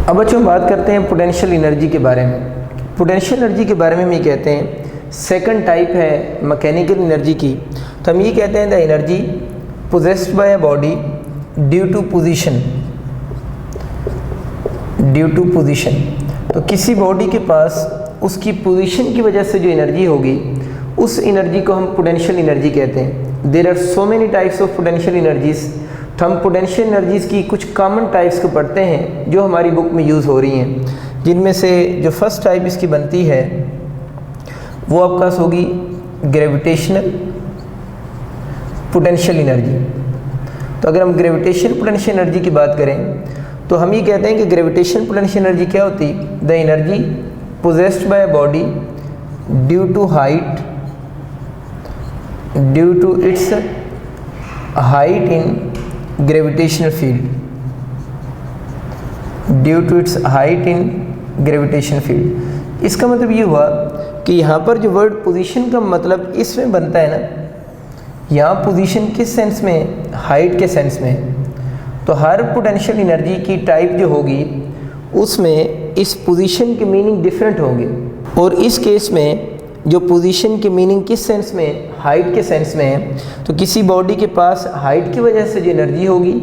अब बच्चों बात करते हैं पोटेंशियल एनर्जी के बारे में। पोटेंशियल एनर्जी के बारे में हम ये कहते हैं सेकंड टाइप है मैकेनिकल एनर्जी की। तो हम ये कहते हैं the energy possessed by a body due to position. तो किसी बॉडी के पास उसकी पोजीशन की वजह से जो एनर्जी होगी उस एनर्जी को हम पोटेंशियल एनर्जी कहते हैं। There are so many types of potential energies. तो हम पोटेंशियल एनर्जीज़ की कुछ कॉमन टाइप्स को पढ़ते हैं जो हमारी बुक में यूज़ हो रही हैं, जिनमें से जो फर्स्ट टाइप इसकी बनती है वो आपका होगी ग्रेविटेशनल पोटेंशियल एनर्जी। तो अगर हम ग्रेविटेशनल पोटेंशियल एनर्जी की बात करें तो हम ये कहते हैं कि ग्रेविटेशनल पोटेंशियल एनर्जी क्या होती है? The energy possessed by a body due to its height in gravitational field, due to its height in gravitational field. इसका मतलब ये हुआ कि यहाँ पर जो वर्ड पोजीशन का मतलब इसमें बनता है ना, यहाँ पोजीशन किस सेंस में? हाइट के सेंस में। तो हर पोटेंशियल एनर्जी की टाइप जो होगी उसमें इस पोजीशन के मीनिंग डिफरेंट होंगे, और इस केस में जो पोजीशन की मीनिंग किस सेंस में? हाइट के सेंस में है। तो किसी बॉडी के पास हाइट की वजह से जो एनर्जी होगी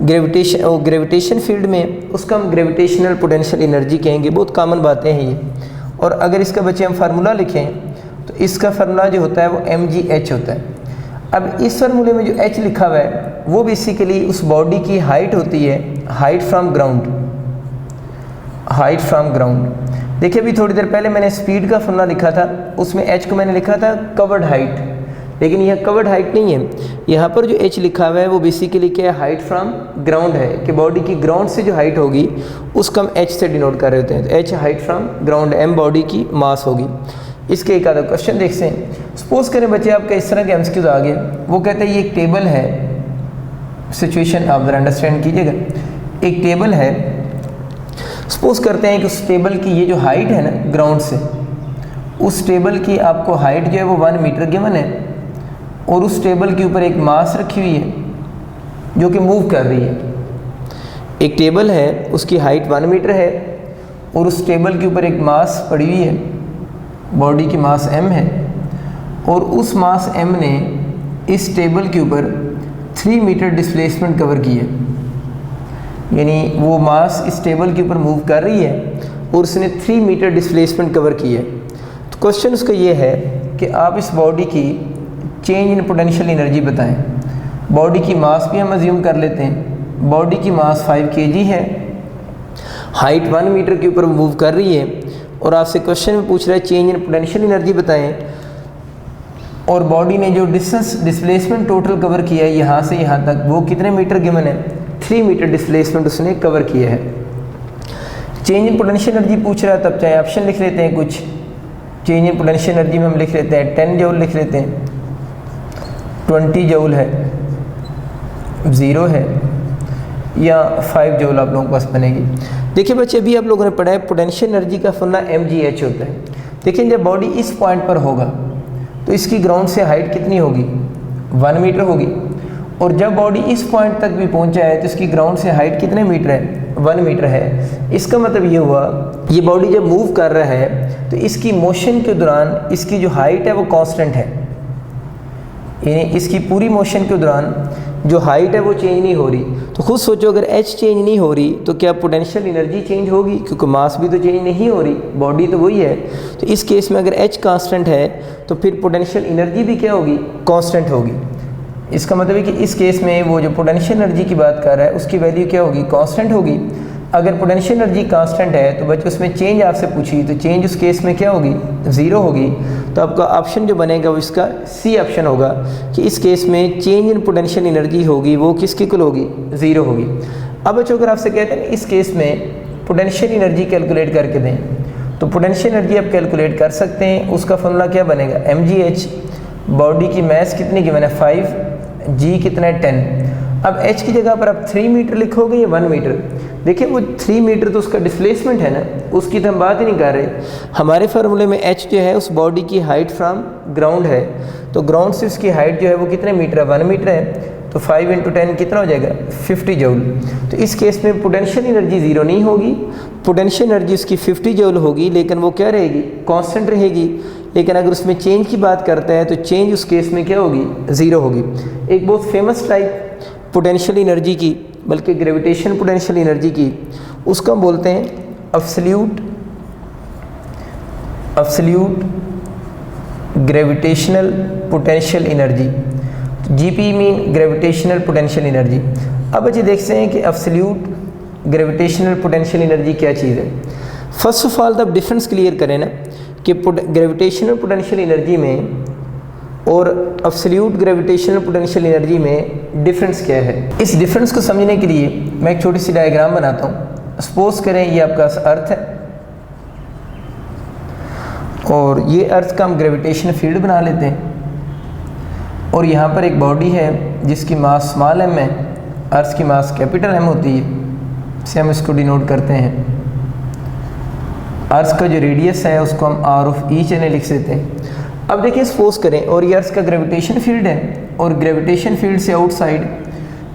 ग्रेविटेशन फील्ड में, उसका हम ग्रेविटेशनल पोटेंशियल एनर्जी कहेंगे। बहुत कॉमन बातें हैं ये। और अगर इसका बच्चे हम फार्मूला लिखें तो इसका फार्मूला जो होता है वो mgh होता है। अब इस फार्मूले में जो h लिखा हुआ है वो बेसिकली उस बॉडी की हाइट होती है, हाइट फ्रॉम ग्राउंड। देखिए अभी थोड़ी देर पहले मैंने स्पीड का फॉर्मूला लिखा था, उसमें h को मैंने लिखा था कवर्ड हाइट, लेकिन यह कवर्ड हाइट नहीं है। यहाँ पर जो h लिखा हुआ है वो बेसिकली क्या है? हाइट फ्रॉम ग्राउंड है, कि बॉडी की ग्राउंड से जो हाइट होगी उसको हम h से डिनोट कर रहे होते हैं। तो h height from ground, m body की मास होगी। इसके एक आधा क्वेश्चन देखते हैं। सपोज करें बच्चे आपका इस तरह के एमसीक्यूज आ गए, वो कहते हैं ये एक टेबल है, सिचुएशन आप ज़रा अंडरस्टैंड कीजिएगा। एक टेबल है, सपोज करते हैं कि उस टेबल की ये जो हाइट है ना ग्राउंड से, उस टेबल की आपको हाइट जो है वो 1 मीटर गिवन है, और उस टेबल के ऊपर एक मास रखी हुई है जो कि मूव कर रही है। एक टेबल है, उसकी हाइट 1 मीटर है, और उस टेबल के ऊपर एक मास पड़ी हुई है, बॉडी की मास m है, और उस मास m ने इस टेबल के ऊपर 3 मीटर डिस्प्लेसमेंट कवर की है। यानी वो मास इस टेबल के ऊपर मूव कर रही है और उसने 3 मीटर डिस्प्लेसमेंट कवर की है। तो क्वेश्चन उसका ये है कि आप इस बॉडी की चेंज इन पोटेंशियल एनर्जी बताएं। बॉडी की मास भी हम अज्यूम कर लेते हैं, बॉडी की मास 5 kg है, हाइट 1 मीटर के ऊपर मूव कर रही है, और आपसे क्वेश्चन में पूछ रहा है चेंज इन पोटेंशियल एनर्जी बताएं, और बॉडी ने जो डिस्प्लेसमेंट टोटल कवर किया है यहाँ से यहाँ तक, वो कितने मीटर गिवन है? 3 मीटर डिस्प्लेसमेंट उसने कवर किया है। चेंज इन पोटेंशियल एनर्जी पूछ रहा है, तब चाहे ऑप्शन लिख लेते हैं कुछ। चेंज इन पोटेंशियल एनर्जी में हम लिख लेते हैं 10 जूल लिख लेते हैं, 20 जूल है, 0 है, या 5 जूल आप लोगों के पास बनेगी। देखिए बच्चे अभी आप लोगों ने पढ़ा है पोटेंशियल एनर्जी का फॉर्मूला mgh होता है। देखिए जब बॉडी इस पॉइंट पर होगा तो इसकी ग्राउंड से हाइट कितनी होगी? 1 मीटर होगी, और जब बॉडी इस पॉइंट तक भी पहुंचा है तो इसकी ग्राउंड से हाइट कितने मीटर है? 1 मीटर है। इसका मतलब ये हुआ ये बॉडी जब मूव कर रहा है तो इसकी मोशन के दौरान इसकी जो हाइट है वो कांस्टेंट है, यानी इसकी पूरी मोशन के दौरान जो हाइट है वो चेंज नहीं हो रही। तो खुद सोचो अगर h चेंज नहीं हो रही तो क्या पोटेंशियल एनर्जी चेंज होगी? क्योंकि मास भी तो चेंज नहीं हो रही, बॉडी तो वही है। तो इस केस में अगर h कांस्टेंट है तो फिर पोटेंशियल एनर्जी भी क्या होगी? कांस्टेंट होगी। इसका मतलब है कि इस केस में वो जो पोटेंशियल एनर्जी की बात कर रहा है उसकी वैल्यू क्या होगी? कांस्टेंट होगी। अगर पोटेंशियल एनर्जी कांस्टेंट है तो बच्चे उसमें चेंज आपसे पूछी, तो चेंज उस केस में क्या होगी? 0 होगी। तो आपका ऑप्शन जो बनेगा वो इसका सी ऑप्शन होगा कि इस केस में चेंज इन पोटेंशियल एनर्जी होगी वो किसकी इक्वल होगी? 0 होगी। अब बच्चों अगर आपसे कहते हैं इस केस में पोटेंशियल एनर्जी कैलकुलेट करके दें, तो पोटेंशियल एनर्जी आप कैलकुलेट कर सकते हैं। उसका फॉर्मूला क्या बनेगा? mgh, बॉडी की मास कितनी गिवन है? 5, g कितना है? 10। अब h की जगह पर आप 3 मीटर लिखोगे या 1 मीटर। देखिए वो 3 मीटर तो उसका डिस्प्लेसमेंट है ना, उसकी तो हम बात ही नहीं कर रहे। हमारे फार्मूले में h जो है उस बॉडी की हाइट फ्रॉम ग्राउंड है, तो ग्राउंड से उसकी हाइट जो है वो कितने मीटर है, 1 मीटर है। तो 5 × 10 कितना हो जाएगा, 50 जूल। तो इस केस में पोटेंशियल एनर्जी ज़ीरो नहीं होगी, पोटेंशियल एनर्जी उसकी 50 जूल होगी, लेकिन वो क्या रहेगी, कांस्टेंट रहेगी। लेकिन अगर उसमें चेंज की बात करता है तो चेंज उस केस में क्या होगी, ज़ीरो होगी। एक बहुत फेमस टाइप पोटेंशियल एनर्जी की, बल्कि ग्रेविटेशन पोटेंशियल एनर्जी की, उसको हम बोलते हैं absolute gravitational potential energy. GP mean gravitational potential energy. अब अच्छे देखते हैं कि अब्सोल्यूट ग्रेविटेशनल पोटेंशियल एनर्जी क्या चीज़ है। फर्स्ट ऑफ ऑल अब डिफरेंस क्लियर करें ना कि ग्रेविटेशनल पोटेंशियल एनर्जी में और अब्सोल्यूट ग्रेविटेशनल पोटेंशियल एनर्जी में डिफरेंस क्या है। इस डिफरेंस को समझने के लिए मैं एक छोटी सी डायग्राम बनाता हूँ। सपोज करें ये आपका अर्थ है और ये अर्थ का हम ग्रेविटेशन फील्ड बना लेते हैं, और यहाँ पर एक बॉडी है जिसकी मास स्मॉल m है, अर्थ की मास कैपिटल M होती है, इसे हम इसको डिनोट करते हैं। अर्थ का जो रेडियस है उसको हम r(e) लिख देते हैं। अब देखिए सपोज करें और ये अर्थ का ग्रेविटेशन फील्ड है, और ग्रेविटेशन फील्ड से आउटसाइड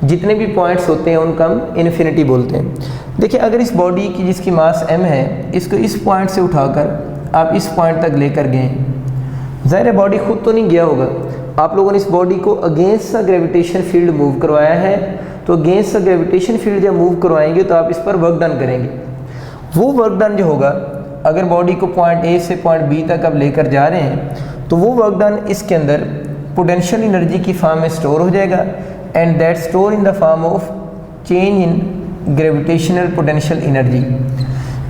जितने भी पॉइंट्स होते हैं उनका हम इन्फिनिटी बोलते हैं। देखिए अगर इस बॉडी की जिसकी मास m है, इसको इस पॉइंट से उठाकर आप इस पॉइंट तक लेकर गए, ज़ाहिर है बॉडी खुद तो नहीं गया होगा, आप लोगों ने इस बॉडी को against the gravitation field move करवाया है। तो अगेंस्ट द ग्रेविटेशन फील्ड जब मूव करवाएंगे तो आप इस पर वर्क डन करेंगे। वो वर्क डन जो होगा, अगर बॉडी को पॉइंट ए से पॉइंट बी तक आप लेकर जा रहे हैं तो वो वर्क डन इसके अंदर पोटेंशियल एनर्जी की फॉर्म में स्टोर हो जाएगा, and that store in the form of change in gravitational potential energy.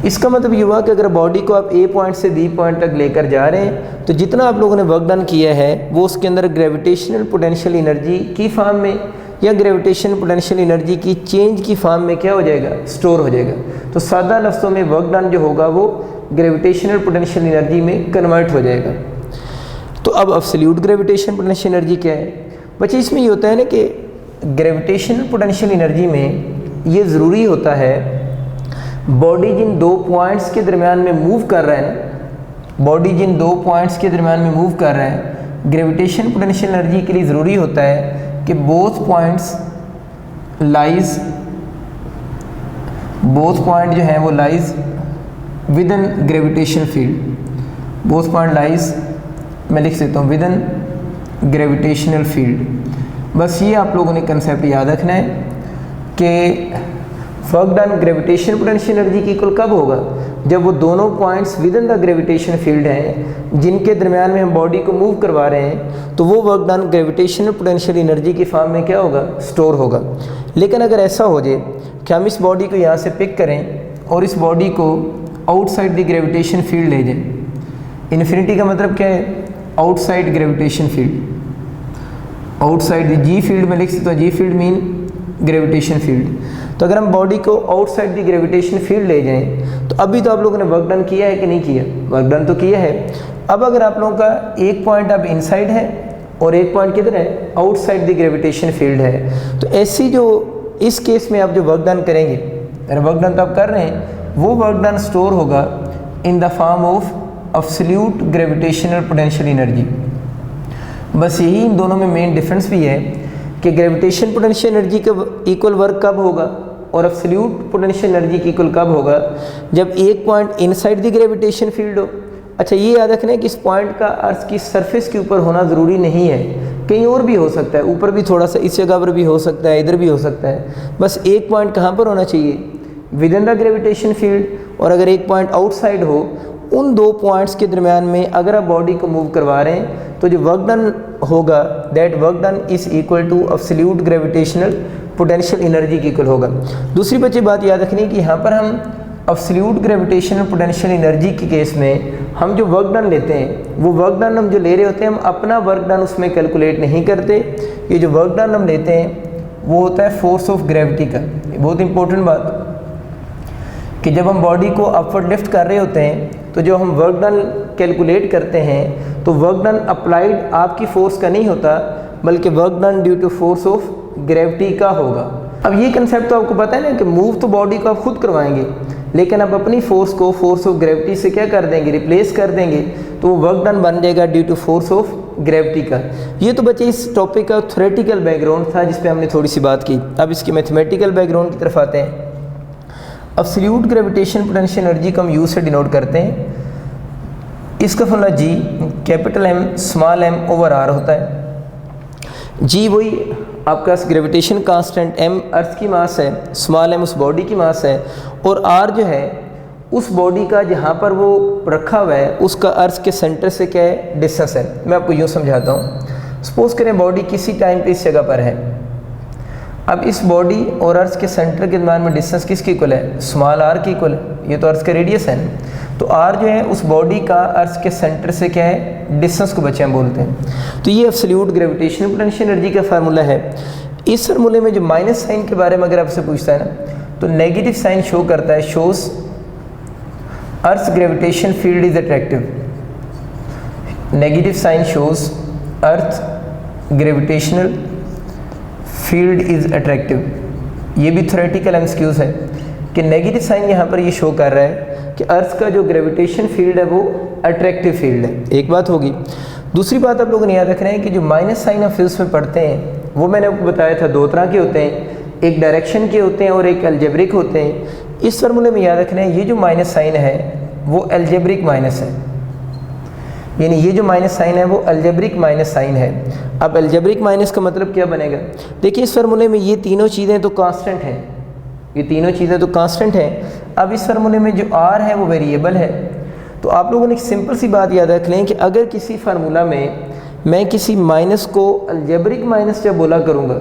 इसका मतलब ये हुआ कि अगर बॉडी को आप ए पॉइंट से बी पॉइंट तक लेकर जा रहे हैं तो जितना आप लोगों ने वर्क डन किया है वो उसके अंदर ग्रेविटेशनल पोटेंशियल एनर्जी की फॉर्म में या ग्रेविटेशनल पोटेंशियल एनर्जी की चेंज की फॉर्म में क्या हो जाएगा, स्टोर हो जाएगा। तो सादा लफ्ज़ों में वर्क डन जो होगा वो ग्रेविटेशनल पोटेंशियल एनर्जी में कन्वर्ट हो जाएगा। तो अब अब्सोल्यूट ग्रेविटेशनल पोटेंशियल एनर्जी क्या है बच्चे, इसमें ये होता है ना कि ग्रेविटेशनल पोटेंशियल एनर्जी में ये ज़रूरी होता है बॉडी जिन दो पॉइंट्स के दरमियान में मूव कर रहा है ना, बॉडी जिन दो पॉइंट्स के दरमियान में मूव कर रहा है, ग्रेविटेशन पोटेंशियल एनर्जी के लिए ज़रूरी होता है कि बोथ पॉइंट जो हैं वो lies with in gravitation field. Both point lies, मैं लिख सकता हूँ, विद इन ग्रेविटेशनल फील्ड। बस ये आप लोगों ने कंसेप्ट याद रखना है कि work done gravitation potential energy की इक्वल कब होगा, जब वो दोनों points with in the gravitation field हैं जिनके दरमियान में हम बॉडी को मूव करवा रहे हैं, तो वो work done gravitational potential energy की फॉर्म में क्या होगा, स्टोर होगा। लेकिन अगर ऐसा हो जाए कि हम इस बॉडी को यहाँ से पिक करें और इस बॉडी को आउटसाइड द ग्रेविटेशन फील्ड ले जाएं, इन्फिनिटी का मतलब क्या है, आउटसाइड ग्रेविटेशन फील्ड, आउटसाइड जी फील्ड में लिख सकते हो, जी फील्ड मीन ग्रेविटेशन फील्ड। तो अगर हम बॉडी को आउटसाइड द ग्रेविटेशन फील्ड ले जाएं तो अभी तो आप लोगों ने वर्क डन किया है कि नहीं किया, वर्क डन तो किया है। अब अगर आप लोगों का एक पॉइंट अब इनसाइड है और एक पॉइंट किधर है, आउटसाइड द ग्रेविटेशन फील्ड है, तो ऐसी जो इस केस में आप जो वर्क डन करेंगे, अगर वर्क डन तो आप कर रहे हैं, वो वर्क डन स्टोर होगा in the form of absolute gravitational potential energy. बस यही इन दोनों में मेन डिफरेंस भी है कि ग्रेविटेशन पोटेंशियल एनर्जी का इक्वल वर्क कब होगा और अब्सोल्यूट पोटेंशियल एनर्जी की इक्वल कब होगा, जब एक point inside the gravitation field हो। अच्छा ये याद रखना है कि इस पॉइंट का अर्थ की सरफेस के ऊपर होना ज़रूरी नहीं है, कहीं और भी हो सकता है, ऊपर भी थोड़ा सा इस जगह पर भी हो सकता है, इधर भी हो सकता है। बस एक पॉइंट कहाँ पर होना चाहिए, with in the gravitation field, और अगर एक पॉइंट आउटसाइड हो, उन दो पॉइंट्स के दरमियान में अगर आप बॉडी को मूव करवा रहे हैं तो जो वर्क डन होगा, that work done is equal to absolute gravitational potential energy की इक्वल होगा। दूसरी बच्चे बात याद रखनी कि यहाँ पर हम अब्सोल्यूट ग्रेविटेशनल पोटेंशियल एनर्जी के केस में हम जो वर्क डन लेते हैं, वो वर्क डन हम जो ले रहे होते हैं, हम अपना वर्क डन उसमें कैलकुलेट नहीं करते। ये जो वर्क डन हम लेते हैं वो होता है फोर्स ऑफ ग्रेविटी का। बहुत इंपॉर्टेंट बात कि जब हम बॉडी को अपवर्ड लिफ्ट कर रहे होते हैं तो जो हम वर्क डन कैलकुलेट करते हैं तो वर्क डन अप्लाइड आपकी फोर्स का नहीं होता, बल्कि work done due to force of gravity का होगा। अब ये कंसेप्ट तो आपको पता है ना कि मूव तो बॉडी को आप खुद करवाएंगे, लेकिन आप अपनी फोर्स को फोर्स ऑफ ग्रेविटी से क्या कर देंगे, रिप्लेस कर देंगे, तो वो वर्क डन बन जाएगा due to force of gravity का। ये तो बच्चे इस टॉपिक का थ्योरेटिकल बैकग्राउंड था जिस पे हमने थोड़ी सी बात की। अब इसके मैथमेटिकल बैकग्राउंड की तरफ आते हैं। एब्सोल्यूट ग्रेविटेशन पोटेंशियल एनर्जी को हम यू से डिनोट करते हैं। इसका formula G capital M small M over R होता है। जी वही आपका ग्रेविटेशन कांस्टेंट, एम अर्थ की मास है, स्मॉल एम उस बॉडी की मास है, और आर जो है उस बॉडी का जहाँ पर वो रखा हुआ है उसका अर्थ के सेंटर से क्या है, डिस्टेंस है। मैं आपको यूँ समझाता हूँ। सपोज करें बॉडी किसी टाइम पे इस जगह पर है। अब इस बॉडी और अर्थ के सेंटर के दरम्यान में डिस्टेंस किसके इक्वल है, स्मॉल आर के इक्वल है। ये तो अर्थ का रेडियस है ना, तो आर जो है उस बॉडी का अर्थ के सेंटर से क्या है, डिस्टेंस को बच्चे हम बोलते हैं। तो ये एब्सोल्यूट ग्रेविटेशनल पोटेंशियल एनर्जी का फार्मूला है। इस फार्मूले में जो माइनस साइन के बारे में अगर आपसे पूछता है ना, तो नेगेटिव साइन शो करता है, shows earth gravitation field is attractive. Negative sign shows earth gravitational field is attractive. ये भी थ्योरेटिकल एमसीक्यूज है कि नेगेटिव साइन यहाँ पर ये शो कर रहा है कि अर्थ का जो ग्रेविटेशन फील्ड है वो अट्रैक्टिव फील्ड है। एक बात होगी। दूसरी बात आप लोगों ने याद रखना है कि जो माइनस साइन ऑफ फिजिक्स में पढ़ते हैं वो मैंने आपको बताया था दो तरह के होते हैं, एक डायरेक्शन के होते हैं और एक अलजेब्रिक होते हैं। इस फार्मूले में याद रखना है ये जो माइनस साइन है वो अलजेब्रिक माइनस है, यानी ये जो माइनस साइन है वो अलजेब्रिक माइनस साइन है। अब अलजेब्रिक माइनस का मतलब क्या बनेगा, देखिए इस फार्मूले में ये तीनों चीज़ें तो कांस्टेंट हैं, ये तीनों चीज़ें तो कांस्टेंट हैं। अब इस फार्मूले में जो आर है वो वेरिएबल है। तो आप लोगों ने एक सिंपल सी बात याद रख लें कि अगर किसी फार्मूला में मैं किसी माइनस को अलजेब्रिक माइनस जब बोला करूँगा,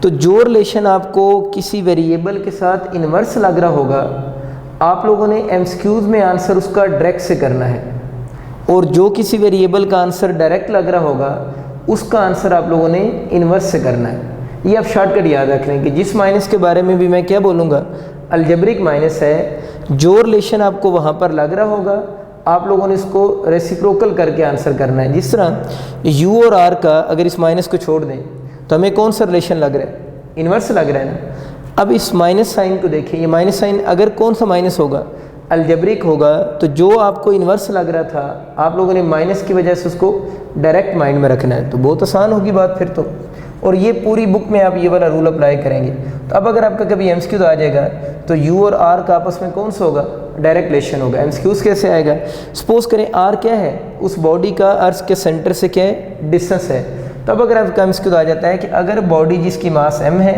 तो जो रिलेशन आपको किसी वेरिएबल के साथ इन्वर्स लग रहा होगा, आप लोगों ने एमसीक्यूज में आंसर उसका डायरेक्ट से करना है, और जो किसी वेरिएबल का आंसर डायरेक्ट लग रहा होगा उसका आंसर आप लोगों ने इन्वर्स से करना है। ये आप शॉर्टकट याद रख लें कि जिस माइनस के बारे में भी मैं क्या बोलूँगा, अलजेब्रिक माइनस है, जो रिलेशन आपको वहाँ पर लग रहा होगा आप लोगों ने इसको रेसिप्रोकल करके आंसर करना है। जिस तरह यू और आर का अगर इस माइनस को छोड़ दें तो हमें कौन सा रिलेशन लग रहा है, इन्वर्स लग रहा है ना। अब इस माइनस साइन को देखिए, ये माइनस साइन अगर कौन सा माइनस होगा, अलजेब्रिक होगा, तो जो आपको इन्वर्स लग रहा था आप लोगों ने माइनस की वजह से उसको डायरेक्ट माइंड में रखना है, तो बहुत आसान होगी बात फिर तो। और ये पूरी बुक में आप ये वाला रूल अप्लाई करेंगे। तो अब अगर आपका कभी एमसीक्यू आ जाएगा तो यू और आर का आपस में कौन सा होगा, डायरेक्ट रिलेशन होगा। एमसीक्यूज कैसे आएगा, सपोज करें आर क्या है, उस बॉडी का अर्थ के सेंटर से क्या है, डिस्टेंस है। तब अगर आपका एमसीक्यू आ जाता है कि अगर बॉडी जिसकी मास एम है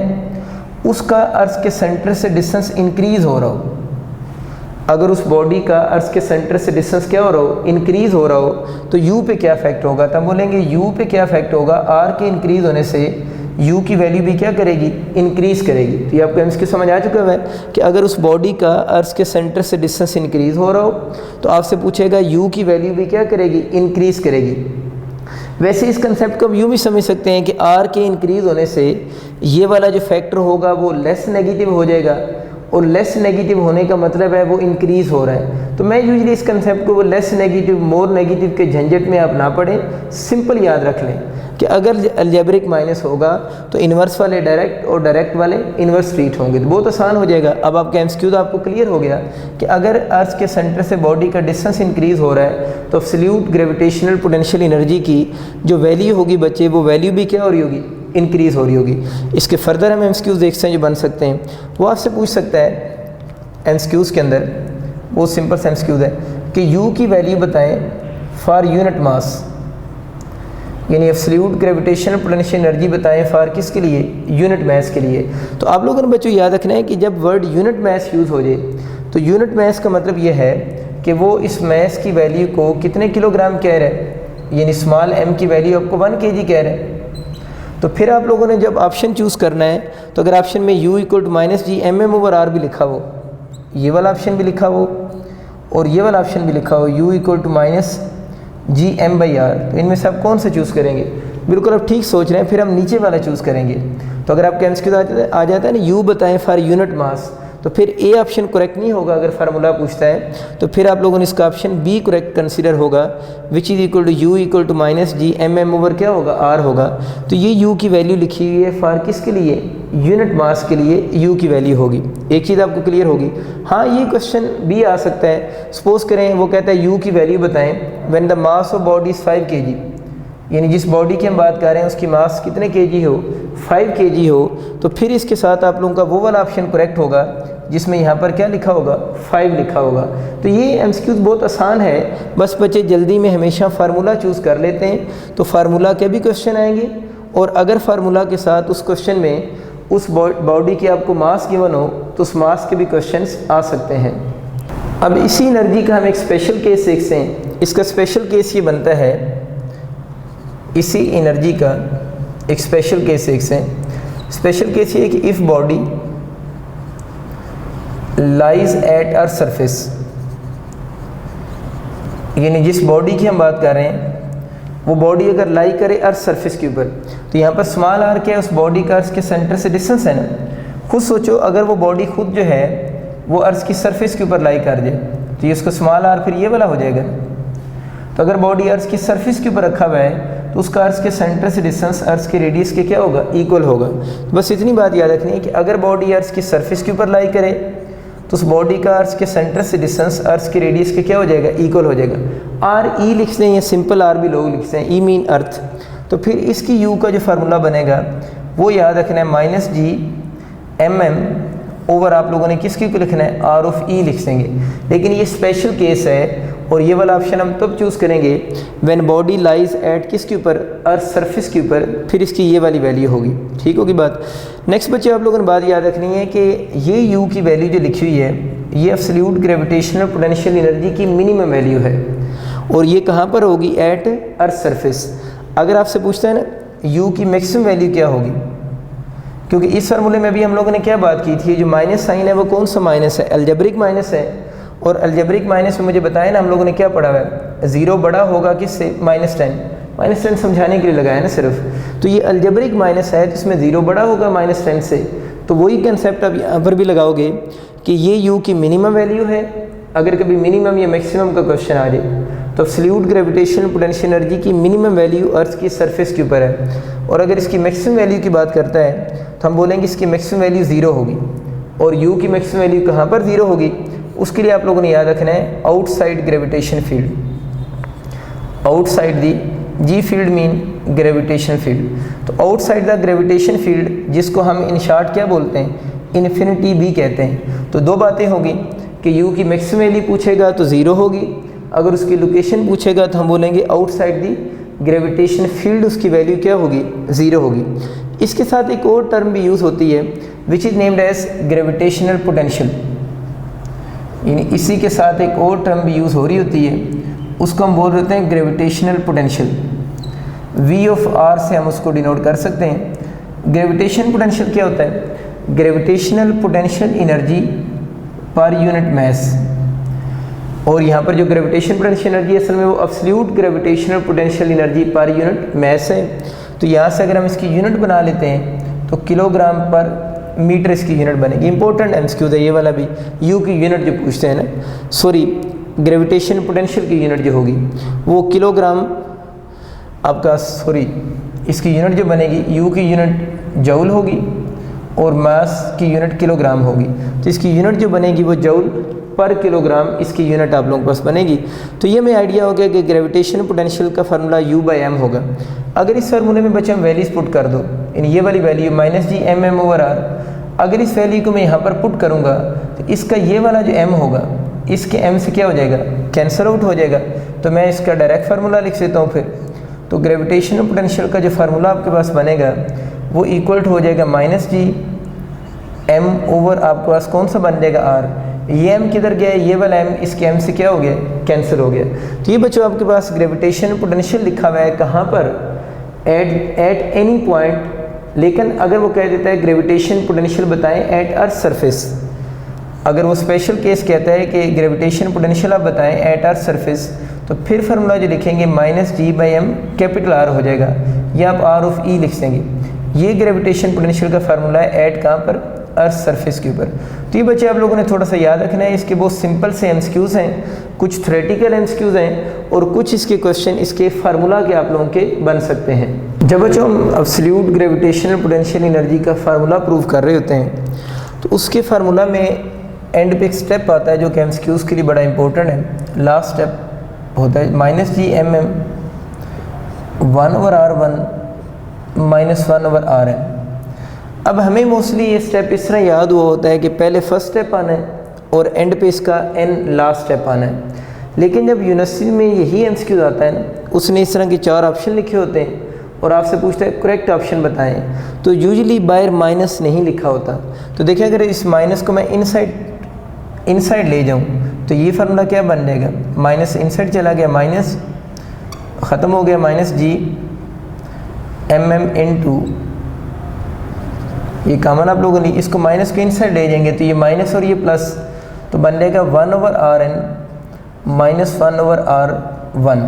उसका अर्थ के सेंटर से डिस्टेंस इंक्रीज हो रहा हो, अगर उस बॉडी का अर्थ के सेंटर से डिस्टेंस क्या हो रहा हो, इंक्रीज हो रहा हो, तो यू पे क्या इफेक्ट होगा, तब बोलेंगे यू पे क्या इफेक्ट होगा, आर के इंक्रीज होने से यू की वैल्यू भी क्या करेगी, इंक्रीज करेगी। तो ये आपको एमसीक्यू समझ आ चुका है कि अगर उस बॉडी का अर्थ के सेंटर से डिस्टेंस इंक्रीज हो रहा हो तो आपसे पूछेगा यू की वैल्यू भी क्या करेगी, इंक्रीज करेगी। वैसे इस कंसेप्ट को आप यूँ भी समझ सकते हैं कि आर के इंक्रीज होने से ये वाला जो फैक्टर होगा वो लेस नेगेटिव हो जाएगा, और लेस नेगेटिव होने का मतलब है वो इंक्रीज हो रहा है। तो मैं यूजली इस कंसेप्ट को वो लेस नेगेटिव मोर नेगेटिव के झंझट में आप ना पढ़ें, सिंपल याद रख लें कि अगर अलजेब्रिक माइनस होगा तो इन्वर्स वाले डायरेक्ट और डायरेक्ट वाले इन्वर्स ट्रीट होंगे, तो बहुत आसान हो जाएगा। अब आपका एमसीक्यू आपको क्लियर हो गया कि अगर अर्थ के सेंटर से बॉडी का डिस्टेंस इंक्रीज हो रहा है तो एब्सोल्यूट ग्रेविटेशनल पोटेंशियल एनर्जी की जो वैल्यू होगी बच्चे, वो वैल्यू भी क्या हो रही होगी, इंक्रीज हो रही होगी। इसके फर्दर हम एमसीक्यूज देखते हैं जो बन सकते हैं। वो आपसे पूछ सकता है एमसीक्यूज के अंदर, वो सिंपल सा एमसीक्यूज है कि यू की वैल्यू बताएं फॉर यूनिट मास, यानी एब्सोल्यूट ग्रेविटेशनल पोटेंशियल एनर्जी बताएं फॉर किसके लिए, यूनिट मास के लिए। तो आप लोगों ने बच्चों याद रखना है कि जब वर्ड यूनिट मास यूज़ हो जाए तो यूनिट मास का मतलब ये है कि वो इस मास की वैल्यू को कितने किलोग्राम कह रहे हैं, यानी स्मॉल एम की वैल्यू आपको 1 kg कह रहे हैं। तो फिर आप लोगों ने जब ऑप्शन चूज़ करना है तो अगर ऑप्शन में u = -g/mm/r भी लिखा हो, ये वाला ऑप्शन भी लिखा हो और ये वाला ऑप्शन भी लिखा हो u = -g/m/r, तो इनमें से आप कौन सा चूज़ करेंगे, बिल्कुल आप ठीक सोच रहे हैं। फिर हम नीचे वाला चूज़ करेंगे। तो अगर आपका एमसीक्यू आ जाता है ना, u बताएं फॉर यूनिट मास, तो फिर ए ऑप्शन करेक्ट नहीं होगा अगर फार्मूला पूछता है, तो फिर आप लोगों ने इसका ऑप्शन बी करेक्ट कंसीडर होगा, which is equal to U equal to minus G M M over क्या होगा आर होगा। तो ये यू की वैल्यू लिखी हुई है फॉर किसके लिए, यूनिट मास के लिए यू की वैल्यू होगी। एक चीज़ आपको क्लियर होगी। हाँ, ये क्वेश्चन भी आ सकता है, सपोज करें वो कहता है यू की वैल्यू बताएं when the mass of body is 5 kg, यानी जिस बॉडी की हम बात कर रहे हैं उसकी मास कितने kg हो, 5 kg हो, तो फिर इसके साथ आप लोगों का वो वाला ऑप्शन करेक्ट होगा जिसमें यहाँ पर क्या लिखा होगा, 5 लिखा होगा। तो ये एमसीक्यूज बहुत आसान है, बस बच्चे जल्दी में हमेशा फार्मूला चूज़ कर लेते हैं तो फार्मूला के भी क्वेश्चन आएंगे, और अगर फार्मूला के साथ उस क्वेश्चन में उस बॉडी की आपको मास गिवन हो तो उस मास के भी क्वेश्चंस आ सकते हैं। अब इसी एनर्जी का हम एक स्पेशल केस देखते हैं। इसका स्पेशल केस ये बनता है, इसी एनर्जी का एक स्पेशल केस देखते हैं। स्पेशल केस ये है कि if body lies at earth surface, यानी जिस बॉडी की हम बात कर रहे हैं वो बॉडी अगर लाई करे अर्थ सरफेस के ऊपर, तो यहाँ पर स्मॉल आर क्या है, उस बॉडी का अर्थ के सेंटर से डिस्टेंस है ना। खुद सोचो अगर वो बॉडी खुद जो है वो अर्थ की सरफेस के ऊपर लाई कर दे तो ये उसका स्मॉल आर फिर ये वाला हो जाएगा। तो अगर बॉडी अर्थ की सरफेस के ऊपर रखा हुआ है तो उसका अर्थ के सेंटर से डिस्टेंस अर्थ के रेडियस के क्या होगा, इक्वल होगा। तो बस इतनी बात याद रखनी है कि अगर बॉडी अर्थ की सरफेस के ऊपर लाई करे तो उस बॉडी का अर्थ के सेंटर से डिस्टेंस अर्थ के रेडियस के क्या हो जाएगा, इक्वल हो जाएगा। आर ई लिखते हैं या सिंपल आर भी लोग लिखते हैं, ई मीन अर्थ। तो फिर इसकी यू का जो फार्मूला बनेगा वो याद रखना है minus G M M over आप लोगों ने किसकी को लिखना है, आर ऑफ ई लिख देंगे। लेकिन ये स्पेशल केस है और ये वाला ऑप्शन हम तब चूज़ करेंगे व्हेन बॉडी लाइज एट किसके ऊपर, अर्थ सरफेस के ऊपर, फिर इसकी ये वाली वैल्यू होगी। ठीक होगी बात। नेक्स्ट बच्चे आप लोगों ने बात याद रखनी है कि ये यू की वैल्यू जो लिखी हुई है ये एब्सोल्यूट ग्रेविटेशनल पोटेंशियल एनर्जी की मिनिमम वैल्यू है, और ये कहाँ पर होगी, एट अर्थ सरफेस। अगर आपसे पूछता है ना यू की मैक्सिमम वैल्यू क्या होगी, क्योंकि इस फार्मूले में भी हम लोगों ने क्या बात की थी, जो माइनस साइन है वो कौन सा माइनस है, अलजेब्रिक माइनस है। और अलजेब्रिक माइनस में मुझे बताया ना हम लोगों ने क्या पढ़ा हुआ है, ज़ीरो बड़ा होगा किससे, -10। -10 समझाने के लिए लगाया ना सिर्फ। तो ये अलजेब्रिक माइनस है तो इसमें ज़ीरो बड़ा होगा -10 से। तो वही कंसेप्ट आप यहाँ पर भी लगाओगे कि ये यू की मिनिमम वैल्यू है। अगर कभी मिनिमम या मैक्सिमम का क्वेश्चन आ जाए तो एब्सोल्यूट ग्रेविटेशनल पोटेंशियल एनर्जी की मिनिमम वैल्यू अर्थ की सरफेस के ऊपर है, और अगर इसकी मैक्सिमम वैल्यू की बात करता है तो हम बोलेंगे इसकी मैक्सिमम वैल्यू 0 होगी। और यू की मैक्सिमम वैल्यू कहाँ पर 0 होगी, उसके लिए आप लोगों ने याद रखना है outside gravitation field. Outside the G field mean gravitation field. तो आउटसाइड द ग्रेविटेशन फील्ड जिसको हम इन शॉर्ट क्या बोलते हैं, इन्फिनिटी भी कहते हैं। तो दो बातें होगी कि यू की मैक्सिमम वैल्यू पूछेगा तो 0 होगी, अगर उसकी लोकेशन पूछेगा तो हम बोलेंगे आउटसाइड दी ग्रेविटेशन फील्ड उसकी वैल्यू क्या होगी, 0 होगी। इसके साथ एक और टर्म भी यूज़ होती है which is named as gravitational potential, यानी इसी के साथ एक और टर्म भी यूज़ हो रही होती है, उसको हम बोल रहे हैं gravitational potential. V of R से हम उसको डिनोट कर सकते हैं। ग्रेविटेशन पोटेंशियल क्या होता है, gravitational potential energy per unit mass. और यहाँ पर जो ग्रेविटेशन पोटेंशियल एनर्जी असल में वो absolute gravitational potential energy per unit mass है। तो यहाँ से अगर हम इसकी यूनिट बना लेते हैं तो किलोग्राम पर मीटर इसकी यूनिट बनेगी। इंपॉर्टेंट एमसीक्यू है ये वाला भी, यू की यूनिट जो पूछते हैं ना, सॉरी ग्रेविटेशन पोटेंशियल की यूनिट जो होगी वो किलोग्राम आपका, सॉरी इसकी यूनिट जो बनेगी यू की यूनिट जूल होगी और मास की यूनिट किलोग्राम होगी। तो इसकी यूनिट जो बनेगी वो जूल पर किलोग्राम इसकी यूनिट आप लोगों के पास बनेगी। तो ये हमें आइडिया हो गया कि ग्रेविटेशन पोटेंशियल का फार्मूला U/m होगा। अगर इस फार्मूले में बच्चे हम वैल्यूज पुट कर दो, यानी ये वाली value -g mm over r, अगर इस वैल्यू को मैं यहाँ पर पुट करूँगा तो इसका ये वाला जो m होगा इसके m से क्या हो जाएगा, कैंसल आउट हो जाएगा। तो मैं इसका डायरेक्ट फार्मूला लिख देता हूँ फिर। तो ग्रेविटेशनल पोटेंशियल का जो फार्मूला आपके पास बनेगा वो इक्वल हो जाएगा -g m ओवर आपके पास कौन सा बन जाएगा r। ये m किधर गया, ये वाला m इसके m से क्या हो गया, कैंसिल हो गया। तो ये बच्चों आपके पास ग्रेविटेशन पोटेंशियल लिखा हुआ है कहाँ पर, एट एनी पॉइंट। लेकिन अगर वो कह देता है ग्रेविटेशन पोटेंशियल बताएं एट अर्थ सरफेस, अगर वो स्पेशल केस कहता है कि ग्रेविटेशन पोटेंशियल आप बताएं एट अर्थ सरफेस, तो फिर फार्मूला जो लिखेंगे -g/m कैपिटल R हो जाएगा, या आप R ऑफ E लिख देंगे। ये ग्रेविटेशन पोटेंशियल का फार्मूला है एट कहाँ पर, अर्थ सरफेस के ऊपर। तो ये बच्चे आप लोगों ने थोड़ा सा याद रखना है। इसके बहुत सिंपल से एमसीक्यूज़ हैं, कुछ थ्योरेटिकल एमसीक्यूज़ हैं और कुछ इसके क्वेश्चन इसके फार्मूला के आप लोगों के बन सकते हैं। जब बच्चों हम एब्सोल्यूट ग्रेविटेशनल पोटेंशियल एनर्जी का फार्मूला प्रूव कर रहे होते हैं तो उसके फार्मूला में एंड पे एक स्टेप आता है जो कि एमसीक्यूज़ के लिए बड़ा इंपॉर्टेंट है। लास्ट स्टेप होता है -Gmm 1/r1 -1/rn। अब हमें मोस्टली ये स्टेप इस तरह याद हुआ होता है कि पहले फर्स्ट स्टेप आना है और एंड पे इसका n लास्ट स्टेप आना है। लेकिन जब यूनिवर्सिटी में यही एमसीक्यू आता है ना, उसने इस तरह के 4 ऑप्शन लिखे होते हैं और आपसे पूछता है करेक्ट ऑप्शन बताएं, तो यूजुअली बाहर माइनस नहीं लिखा होता। तो देखिए अगर इस माइनस को मैं इनसाइड ले जाऊं तो ये फार्मूला क्या बन जाएगा, माइनस इनसाइड चला गया, माइनस ख़त्म हो गया -Gmm × ये कॉमन आप लोगों ने इसको माइनस के इनसाइड ले जाएंगे तो ये माइनस और ये प्लस, तो बन जाएगा 1/rn -1/r1।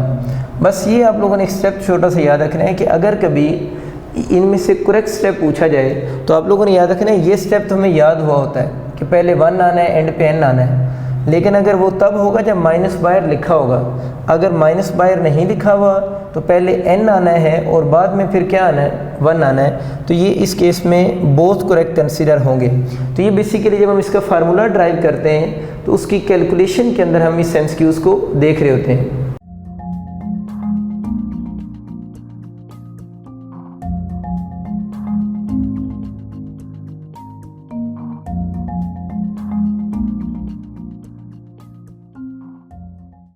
बस ये आप लोगों ने एक स्टेप छोटा सा याद रखना है कि अगर कभी इनमें से करेक्ट स्टेप पूछा जाए तो आप लोगों ने याद रखना है ये स्टेप तो हमें याद हुआ होता है कि पहले 1 आना है एंड पे n आना है। लेकिन अगर वो तब होगा जब माइनस बाहर लिखा होगा। अगर माइनस बाहर नहीं लिखा हुआ तो पहले n आना है और बाद में फिर क्या आना है, 1 आना है। तो ये इस केस में बोथ करेक्ट कंसीडर होंगे। तो ये बेसिकली जब हम इसका फार्मूला ड्राइव करते हैं तो उसकी कैलकुलेशन के अंदर हम इस एमसीक्यूज़ को देख रहे होते हैं।